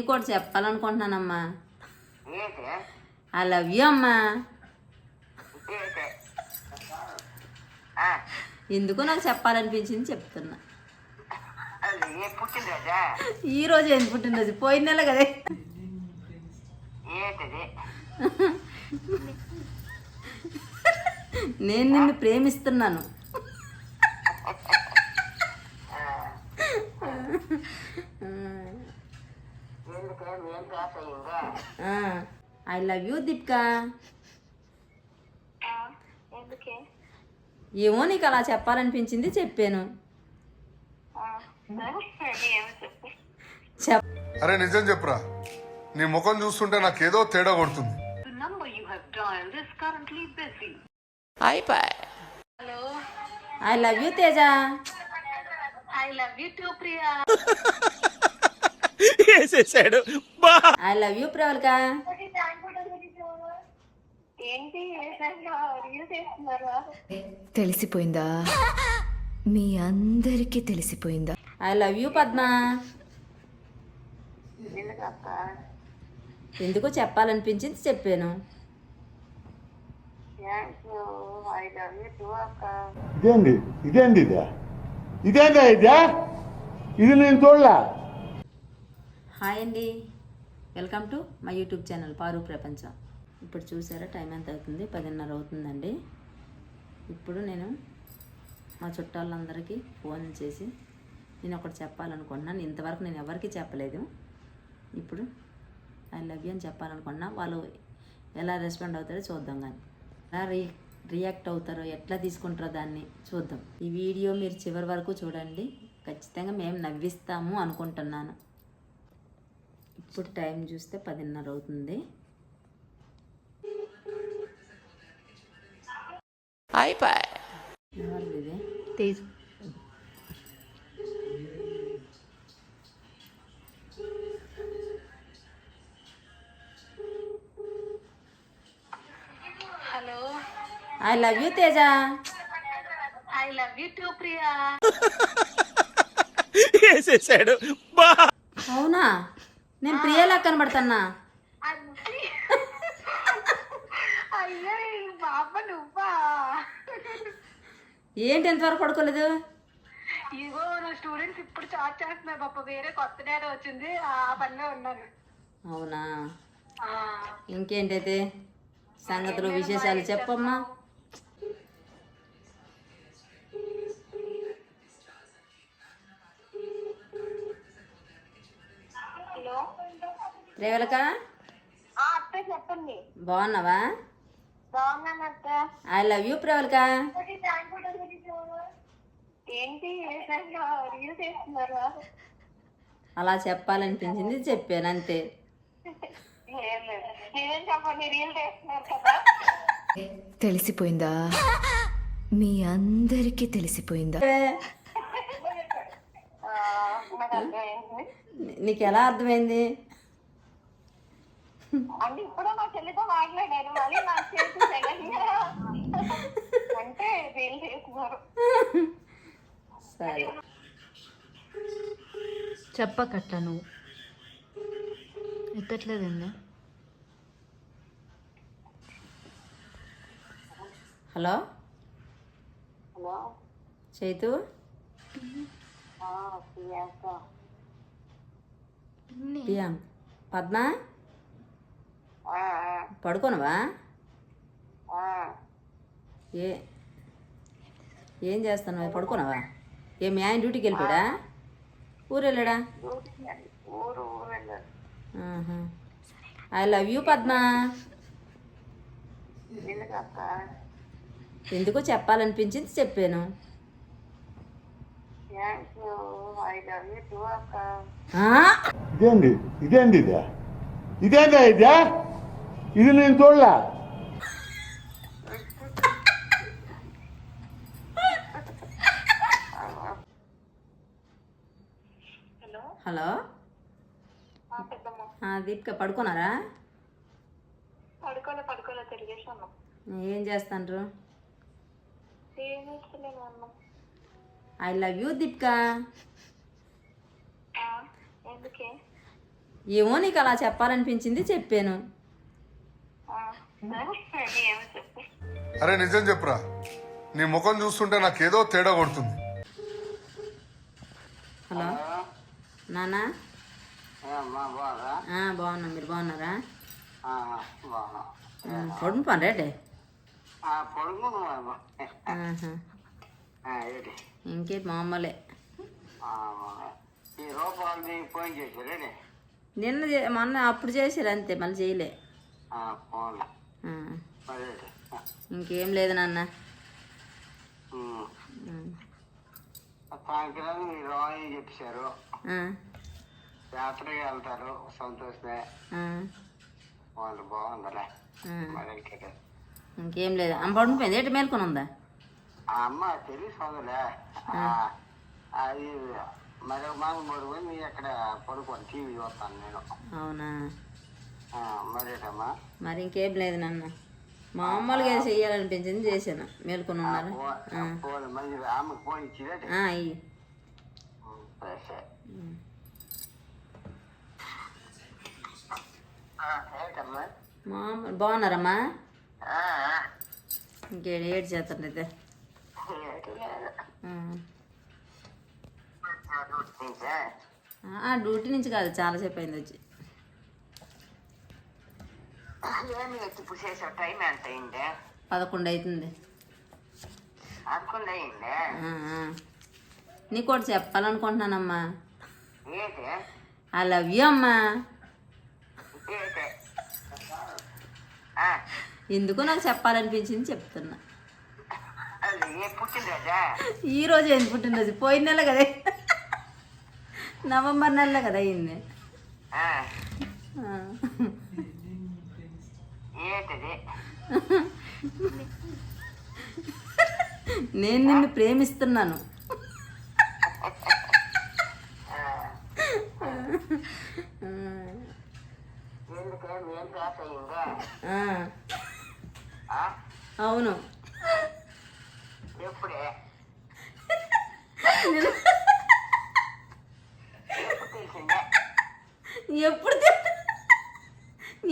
నీకు కూడా చెప్పాలనుకుంటున్నానమ్మా. I love you అమ్మా. ఎందుకు నాకు చెప్పాలనిపించింది చెప్తున్నా. ఈ రోజు ఏం పుట్టినరోజు? పోయిన నెల కదే. నేను నిన్ను ప్రేమిస్తున్నాను. I love you Deepika. ఏమో నీకు అలా చెప్పాలనిపించింది చెప్పాను. అరే నిజం చెప్పురా, నీ ముఖం చూస్తుంటే నాకేదో తేడా కొడుతుంది. I love you Teja. I love you too Priya. I love you Pravalika. ఏంటి రీల్స్ చేస్తున్నారా? తెలిసిపోయిందా? మీ అందరికీ తెలిసిపోయిందా? I love you Padma. ఎందుకో చెప్పాలనిపించింది చెప్పాను. ఐ లవ్ యూ టూ అక్క. ఇదేందా ఇది నేను చూడలా. హాయ్ అండి, welcome to my YouTube channel Paru Prapancham. ఇప్పుడు చూసారా టైం ఎంత అవుతుంది? 10:30 అవుతుందండి. ఇప్పుడు నేను మా చుట్టాలందరికీ ఫోన్ చేసి నేను ఒకటి చెప్పాలనుకుంటున్నాను. ఇంతవరకు నేను ఎవరికి చెప్పలేదు. ఇప్పుడు ఐ లవ్ యూ అని చెప్పాలనుకున్నా. వాళ్ళు ఎలా రెస్పాండ్ అవుతారో చూద్దాం. కానీ ఎలా రియాక్ట్ అవుతారో, ఎట్లా తీసుకుంటారో దాన్ని చూద్దాం. ఈ వీడియో మీరు చివరి వరకు చూడండి. ఖచ్చితంగా మేము నవ్విస్తాము అనుకుంటున్నాను. ఇప్పుడు టైం చూస్తే 10:30 అవుతుంది. ఎవరిది? Tej. Hello. I love you Teja. I love you too Priya. అవునా? నేను ప్రియలా కనబడుతున్నా. అయ్యో బాబా నువ్వా? ఏంటి ఎంతవరకు పడుకోలేదు? ఇగో నా స్టూడెంట్స్ ఇప్పుడు చార్జ్ చేస్తున్నారు పాప. వేరే కొత్త డేటా వచ్చింది, ఆ పనిలో ఉన్నాను. అవునా? ఇంకేంటైతే సంగతులు విశేషాలు చెప్పమ్మా. హలో రేవలక, అత్త చెప్పండి. బాగున్నావా? బాగున్నాను అత్త. I love you Pravalika. ఏంటి రీల్స్ చేస్తున్నారా? అలా చెప్పాలనిపించింది చెప్పాను అంతే. ఏం లేదు, నేనేం చెప్పండి, రీల్ చేస్తున్నారు కదా. తెలిసిపోయిందా? మీ అందరికీ తెలిసిపోయిందా? నాకు అర్థమైంది. నీకు ఎలా అర్థమైంది? అంటే ఇప్పుడు మా చెల్లితో మాట్లాడారు, మళ్ళీ నా చేతి అంటే రీల్ చేస్తున్నారు. సరే చెప్పకట్లా నువ్వు ఎత్తట్లేదండి. Hello hello Chaitu. ప్రియాంక. పద్మ పడుకోనవా? ఏం చేస్తున్నావు? పడుకోనవా? మీ ఆయన డ్యూటీకి వెళ్ళిపోయాడా? ఊరు వెళ్ళాడా? I love you Padma. ఎందుకో చెప్పాలనిపించింది చెప్పాను. ఇదేందా ఇది నేను చూడలా. హలో దీపిక, పడుకున్నారా? పడుకోలే తిరిగేసాను. ఏం చేస్తాండ్రు? ఏం చేస్తలేను అన్నం. I love you Deepika. ఎందుకే? ఏమో నీకు అలా చెప్పాలనిపించింది చెప్పాను. ఏమో చెప్పు. అరే నిజం చెప్పురా, నీ ముఖం చూస్తుంటే నాకేదో తేడా కొడుతుంది. హలో నానా, బాగున్నా, మీరు బాగున్నారా? పడుకుని పని రేటే. ఇంకేంటి మామూలే. నిన్న మొన్న అప్పుడు చేసారు అంతే, మళ్ళీ చేయలే. ఇంకేం లేదు నాన్న. సాయంత్రం మీరు చెప్పారు యాత్రకి వెళ్తారు, సంతోషమే. వాళ్ళు బాగుందలే. ఇంకేం లేదు. అమ్మ పడుకుపోయింది ఏంటి, మేల్కొని ఉందా? అమ్మ తెలుసులే. అది మరొక మాకు పడుకొని మీరు అక్కడ పడుకోండి, టీవీ చూస్తాను నేను. అవునా? మరేటమ్మా? మరి ఇంకేం లేదు నాన్న, మామూలుగా చెయ్యాలనిపించింది చేశాను. మేల్కొని ఉన్నారు. మంచిది. అమ్మకి ఫోన్ ఇచ్చిరే. ఇయ్యి. ఏంటమ్మా? మామూలు బాగున్నారమ్మా? ఇంకేడు ఏడు చేస్తాను అయితే. డ్యూటీ నుంచి కాదు, చాలాసేపు అయింది వచ్చి. ఏమి ఇప్పుడు చేసావు? టైం ఎంత అయింది? 11 అవుతుంది. అనుకుండా అయింది. నీకు ఒకటి చెప్పాలనుకుంటున్నానమ్మా. ఏంటి? ఐ లవ్ యూ అమ్మా. ఏంటి? ఎందుకు నాకు చెప్పాలనిపించింది చెప్తున్నా. ఏ పుట్టినరోజా? ఈరోజు ఏంది పుట్టినరోజు? పోయిన నెల కదా, నవంబర్ నెలలో కదా అయింది. ఏంటది? నేను నిన్ను ప్రేమిస్తున్నాను. ఎందుకేం పాస్ అయ్యిందా? అవును. ఎప్పుడే?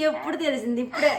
ఎప్పుడు తెలిసింది? ఇప్పుడే.